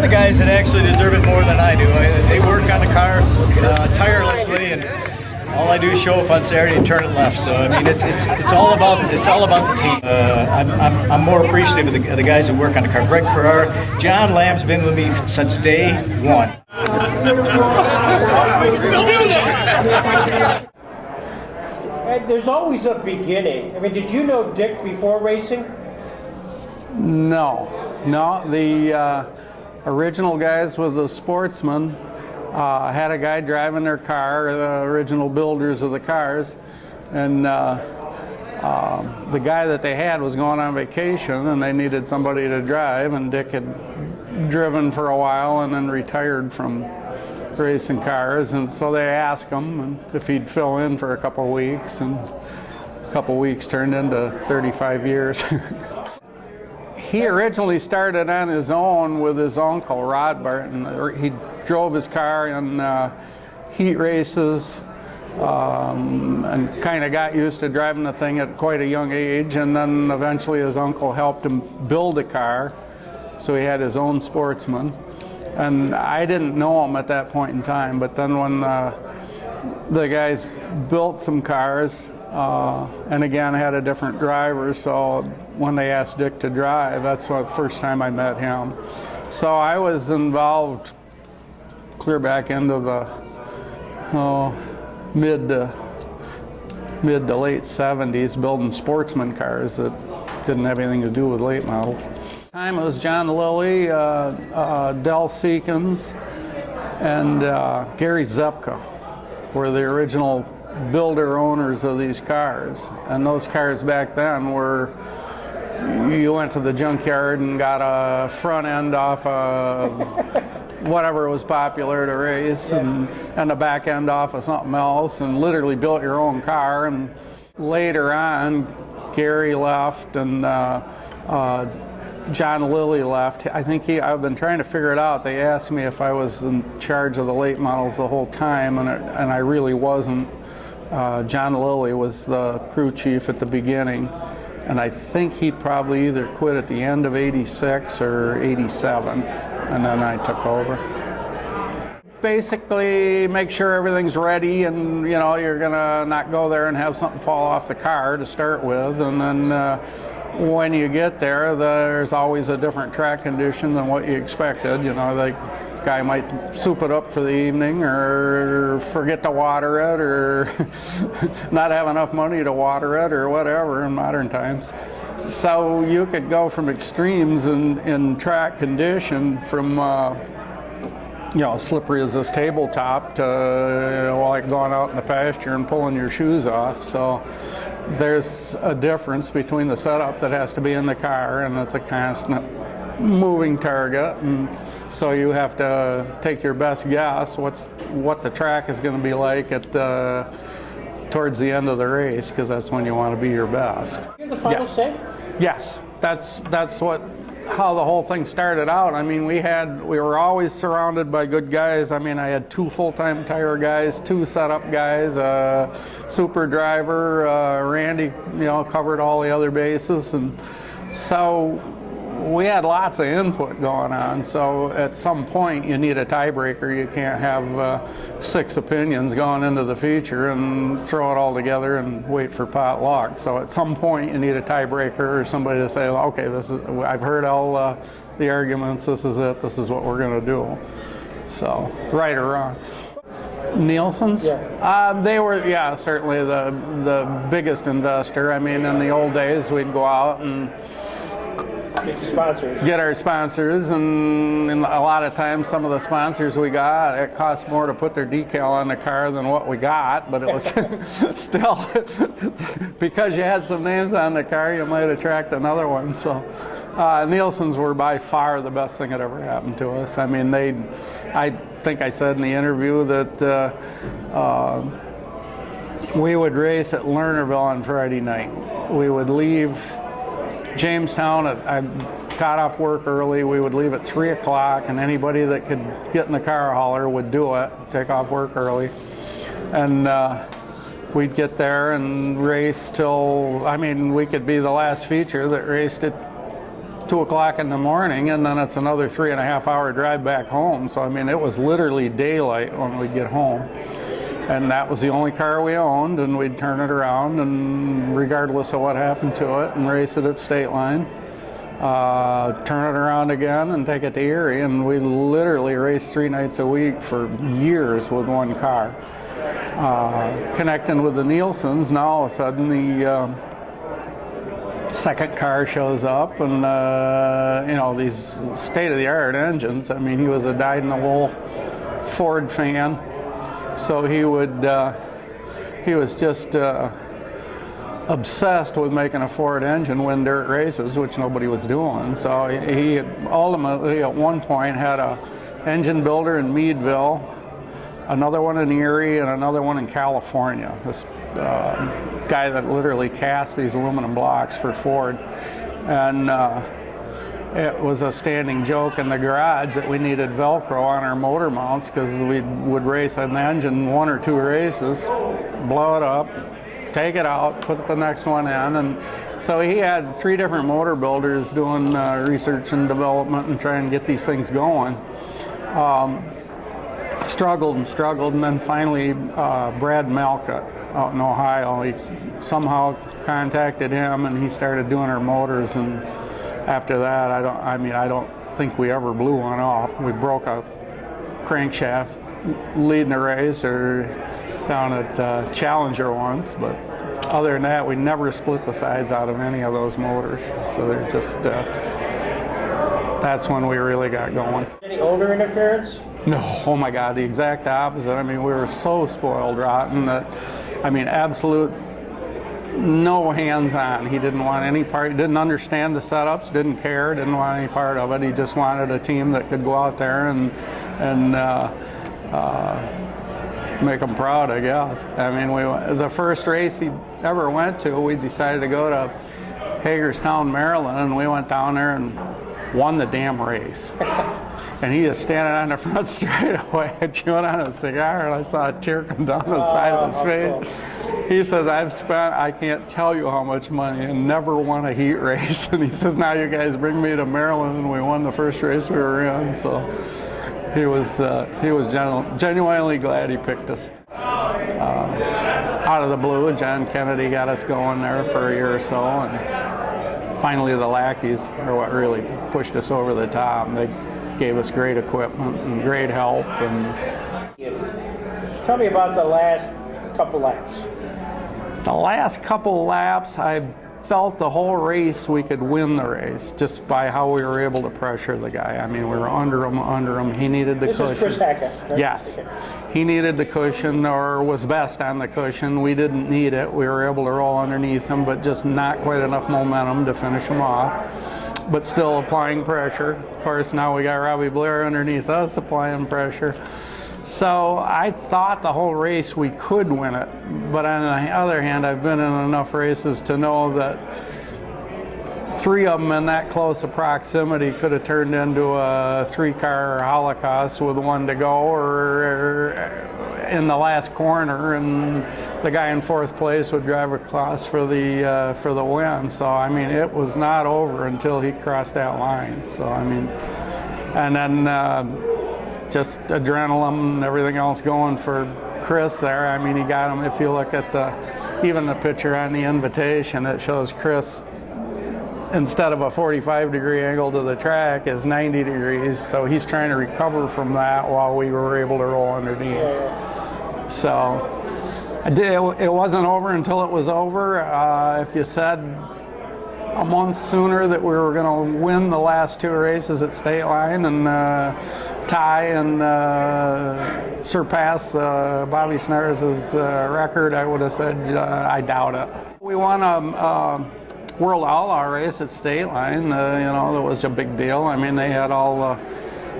the guys that actually deserve it more than I do. They work on the car tirelessly, and all I do is show up on Saturday and turn it left. So I mean, it's all about the team. I'm more appreciative of the guys that work on the car. Greg Farrar, John Lamb's been with me since day one. There's always a beginning. I mean, did you know Dick before racing? No. The original guys with the Sportsman had a guy driving their car, the original builders of the cars, and the guy that they had was going on vacation and they needed somebody to drive, and Dick had driven for a while and then retired from racing cars, and so they asked him if he'd fill in for a couple of weeks, and a couple of weeks turned into 35 years. He originally started on his own with his uncle, Rod Barton. He drove his car in heat races and kind of got used to driving the thing at quite a young age, and then eventually his uncle helped him build a car, so he had his own Sportsman. And I didn't know him at that point in time, but then when the guys built some cars, and again had a different driver, so when they asked Dick to drive, that's the first time I met him. So I was involved clear back into the mid to late 70s building Sportsman cars that didn't have anything to do with late models. Time it was John Lilly, Del Seekins, and Gary Zepka were the original builder owners of these cars. And those cars back then were, you went to the junkyard and got a front end off whatever was popular to race, and a back end off of something else, and literally built your own car. And later on, Gary left and John Lilly left. I think I've been trying to figure it out. They asked me if I was in charge of the late models the whole time, and I really wasn't. John Lilly was the crew chief at the beginning, and I think he probably either quit at the end of '86 or '87, and then I took over. Basically, make sure everything's ready, and you know you're gonna not go there and have something fall off the car to start with, and then when you get there, there's always a different track condition than what you expected. You know, the guy might soup it up for the evening, or forget to water it, or not have enough money to water it, or whatever in modern times. So you could go from extremes in track condition from you know, slippery as this tabletop to like going out in the pasture and pulling your shoes off. So there's a difference between the setup that has to be in the car, and it's a constant moving target, and so you have to take your best guess what the track is going to be like at towards the end of the race, because that's when you want to be your best. You have the final say? Yes, that's how the whole thing started out. I mean, we were always surrounded by good guys. I mean, I had 2 full-time tire guys, 2 setup guys, a super driver, Randy, you know, covered all the other bases, and so we had lots of input going on. So at some point you need a tiebreaker. You can't have 6 opinions going into the feature and throw it all together and wait for pot luck. So at some point you need a tiebreaker, or somebody to say, okay, I've heard all the arguments, this is it, this is what we're going to do. So right or wrong. Nielsen's? Yeah. They were, yeah, certainly the biggest investor. I mean, in the old days we'd go out and get our sponsors, and a lot of times some of the sponsors we got, it cost more to put their decal on the car than what we got, but it was still, because you had some names on the car, you might attract another one. So Nielsen's were by far the best thing that ever happened to us. I mean, I think I said in the interview that we would race at Lernerville on Friday night. We would leave Jamestown, I got off work early. We would leave at 3 o'clock, and anybody that could get in the car hauler would do it, take off work early. And we'd get there and race till, I mean, we could be the last feature that raced at 2 o'clock in the morning, and then it's another 3.5-hour drive back home. So I mean, it was literally daylight when we'd get home. And that was the only car we owned, and we'd turn it around, and regardless of what happened to it, and race it at State Line. Turn it around again and take it to Erie, and we literally raced 3 nights a week for years with one car. Connecting with the Nielsen's, now all of a sudden the second car shows up, and you know, these state-of-the-art engines. I mean, he was a dyed-in-the-wool Ford fan, so he was just obsessed with making a Ford engine win dirt races, which nobody was doing. So he ultimately at one point had a engine builder in Meadville, another one in Erie, and another one in California. This guy that literally cast these aluminum blocks for Ford. And it was a standing joke in the garage that we needed Velcro on our motor mounts, because we would race an engine 1 or 2 races, blow it up, take it out, put the next one in. And so he had 3 different motor builders doing research and development and trying to get these things going. Struggled and struggled, and then finally Brad Malcutt out in Ohio, he somehow contacted him, and he started doing our motors. And after that, I don't think we ever blew one off. We broke a crankshaft leading a race or down at Challenger once, but other than that, we never split the sides out of any of those motors. So they're just, that's when we really got going. Any odor interference? No, oh my God, the exact opposite. I mean, we were so spoiled rotten that, I mean, absolute no hands-on. He didn't want any part, didn't understand the setups, didn't care, didn't want any part of it. He just wanted a team that could go out there and make them proud, I guess. I mean, the first race he ever went to, we decided to go to Hagerstown, Maryland, and we went down there and won the damn race. And he is standing on the front straightaway chewing on a cigar, and I saw a tear come down the side of his face. He says, I've spent, I can't tell you how much money, and never won a heat race. And he says, now you guys bring me to Maryland, and we won the first race we were in. So he was genuinely glad he picked us. Out of the blue, John Kennedy got us going there for a year or so, and finally the lackeys are what really pushed us over the top. They gave us great equipment and great help. And tell me about the last couple laps. The last couple laps, I felt the whole race we could win the race just by how we were able to pressure the guy. I mean, we were under him. He needed the cushion. This is Chris Hackett, right? Yes. Okay. He needed the cushion, or was best on the cushion. We didn't need it. We were able to roll underneath him, but just not quite enough momentum to finish him off. But still applying pressure. Of course, now we got Robbie Blair underneath us applying pressure. So I thought the whole race we could win it, but on the other hand, I've been in enough races to know that 3 of them in that close of proximity could have turned into a 3-car holocaust with 1 to go, or in the last corner, and the guy in 4th place would drive across for the win. So I mean, it was not over until he crossed that line. So I mean, and then. Just adrenaline and everything else going for Chris there. I mean, he got him. If you look at even the picture on the invitation, it shows Chris, instead of a 45-degree angle to the track, is 90 degrees. So he's trying to recover from that while we were able to roll underneath. So it wasn't over until it was over. If you said a month sooner that we were going to win the last 2 races at State Line and tie and surpass Bobby Snares' record, I would have said I doubt it. We won a World Outlaw race at State Line. You know, that was a big deal. I mean, they had all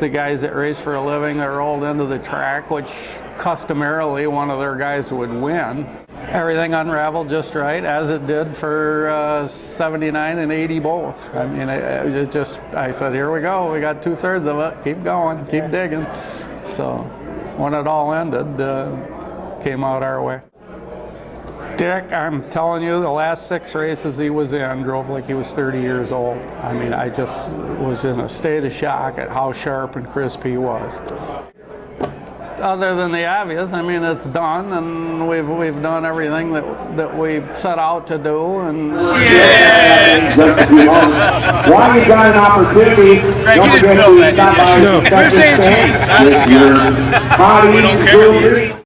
the guys that race for a living that rolled into the track, which customarily one of their guys would win. Everything unraveled just right, as it did for 79 and 80 both. I mean, it just, I said, here we go. We got 2/3 of it. Keep going, keep digging. So when it all ended, came out our way. Dick, I'm telling you, the last 6 races he was in, drove like he was 30 years old. I mean, I just was in a state of shock at how sharp and crisp he was. Other than the obvious, I mean, it's done, and we've done everything that we set out to do. And While you got an opportunity, Greg, you didn't film that, did you? No. We're saying cheese. Honest to God. We don't care.